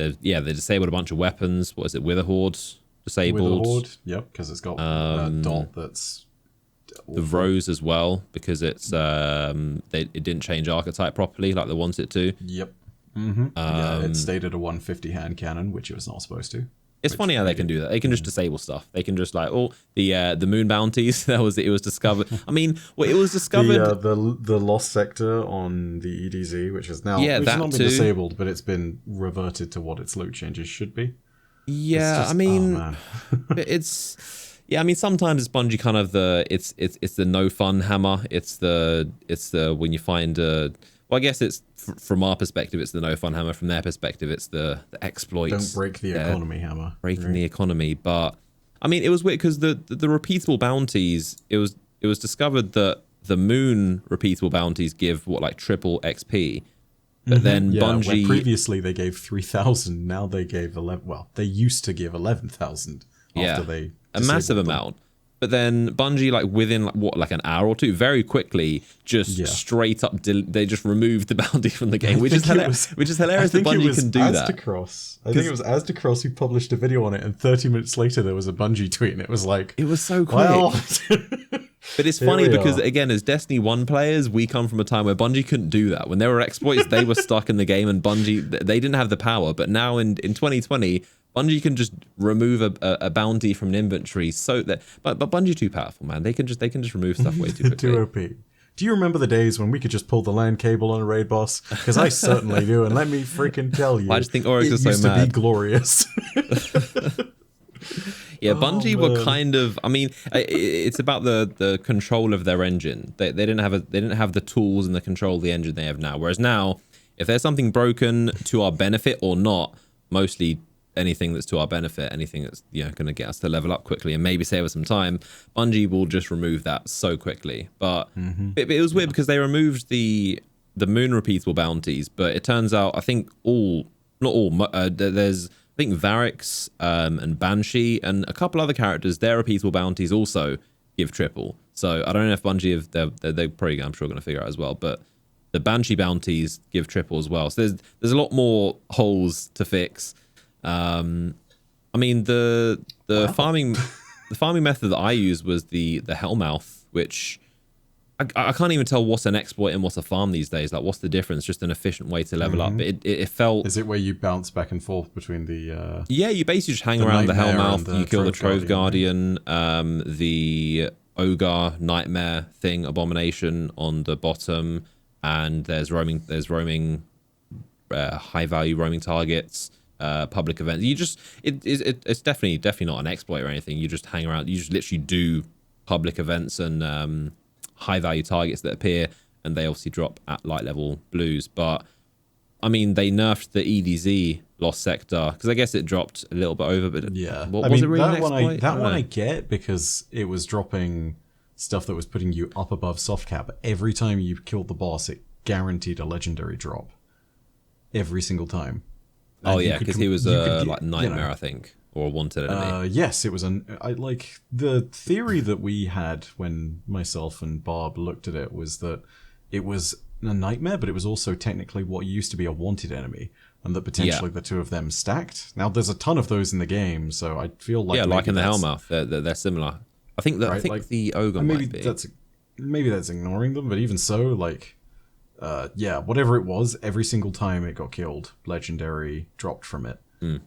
They disabled a bunch of weapons. What is it? Witherhoard disabled. Witherhoard, yep, because it's got a dot that's awful. The Rose as well, because it's it didn't change archetype properly like they wanted it to. Yep. Yeah, it stayed at a 150 hand cannon, which it was not supposed to. It's funny how they can do that. They can just disable stuff. They can just like the moon bounties. It was discovered. I mean, it was discovered. The lost sector on the EDZ, which is now which has not been disabled, but it's been reverted to what its loot changes should be. Yeah, just, I mean, oh, it's I mean, sometimes it's Bungie kind of it's the no fun hammer. It's the when you find well, I guess it's from our perspective, it's the no fun hammer. From their perspective, it's the exploits. Don't break the economy hammer. Breaking the economy, but I mean, it was weird because the repeatable bounties. It was discovered that the moon repeatable bounties give like triple XP, but then Bungie previously they gave 3,000. Now they gave 11. Well, they used to give 11,000 after they a massive amount. But then Bungie, like within like an hour or two, very quickly, just straight up, they just removed the bounty from the game, which is hilarious. Which is hilarious that Bungie can do that. I think it was Asdacross who published a video on it, and 30 minutes later there was a Bungie tweet, and it was like, it was so quick. Well, but it's funny because again, as Destiny 1 players, we come from a time where Bungie couldn't do that. When there were exploits, they were stuck in the game, and Bungie they didn't have the power. But now in 2020. Bungie can just remove a bounty from an inventory so that but Bungie's too powerful, man. They can just remove stuff way too quickly. Too OP. Do you remember the days when we could just pull the LAN cable on a raid boss? Because I certainly do, and let me freaking tell you, I just think Oryx is so used mad. To be glorious. Yeah, Bungie were kind of. I mean, it's about the control of their engine. They didn't have the tools and the control of the engine they have now. Whereas now, if there's something broken to our benefit or not, mostly anything that's to our benefit, anything that's going to get us to level up quickly and maybe save us some time, Bungie will just remove that so quickly. But it was weird because they removed the moon repeatable bounties, but it turns out I think there's I think Varix and Banshee and a couple other characters, their repeatable bounties also give triple. So I don't know if Bungie they're probably, I'm sure, going to figure out as well, but the Banshee bounties give triple as well. So there's a lot more holes to fix. I mean the farming method that I used was the Hellmouth, which I can't even tell what's an exploit and what's a farm these days. Like, what's the difference? Just an efficient way to level up. It felt. Is it where you bounce back and forth between the? Yeah, you basically just hang around the Hellmouth. You kill the Trove Guardian, the Ogre Nightmare thing, Abomination on the bottom, and there's roaming, high value roaming targets. Public events. You just it's definitely not an exploit or anything. You just hang around. You just literally do public events and high value targets that appear, and they obviously drop at light level blues. But I mean, they nerfed the EDZ lost sector because I guess it dropped a little bit over. But yeah, was it really an exploit? That one I get because it was dropping stuff that was putting you up above soft cap. Every time you killed the boss, it guaranteed a legendary drop. Every single time. Oh yeah, because he was like nightmare, I think, or a wanted enemy. Yes, it was like the theory that we had when myself and Barb looked at it was that it was a nightmare, but it was also technically what used to be a wanted enemy, and that potentially the two of them stacked. Now there's a ton of those in the game, so I feel like like in the Hellmouth, they're similar. I think that like, the Ogre might be. Maybe that's ignoring them, but even so, like. Whatever it was, every single time it got killed, legendary dropped from it.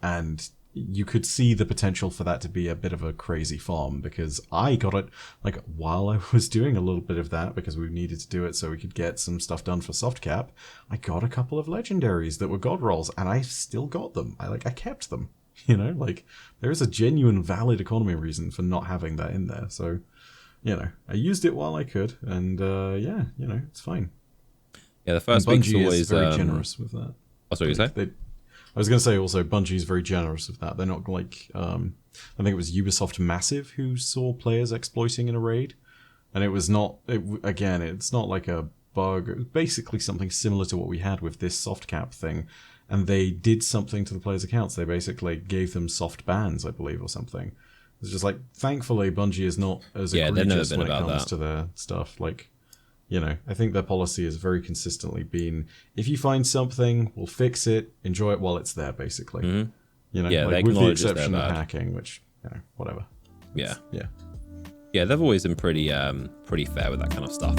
And you could see the potential for that to be a bit of a crazy farm, because I got it like while I was doing a little bit of that because we needed to do it so we could get some stuff done for soft cap. I got a couple of legendaries that were god rolls, and I still got them. I kept them. Like there is a genuine valid economy reason for not having that in there. So, I used it while I could, and it's fine. Yeah, the first week's always is very generous with that. That's what you say? I was going to say also Bungie's very generous with that. They're not like I think it was Ubisoft Massive who saw players exploiting in a raid, and it was not. It's not like a bug. It was basically something similar to what we had with this soft cap thing, and they did something to the players' accounts. They basically gave them soft bans, I believe, or something. It's just like, thankfully, Bungie is not as egregious when it comes to their stuff. Like. You know, I think their policy has very consistently been, if you find something, we'll fix it, enjoy it while it's there, basically. Mm-hmm. You know, Yeah, like they with the acknowledge it's exception their of bad. hacking, which, you know, whatever. Yeah. Yeah. Yeah, they've always been pretty fair with that kind of stuff.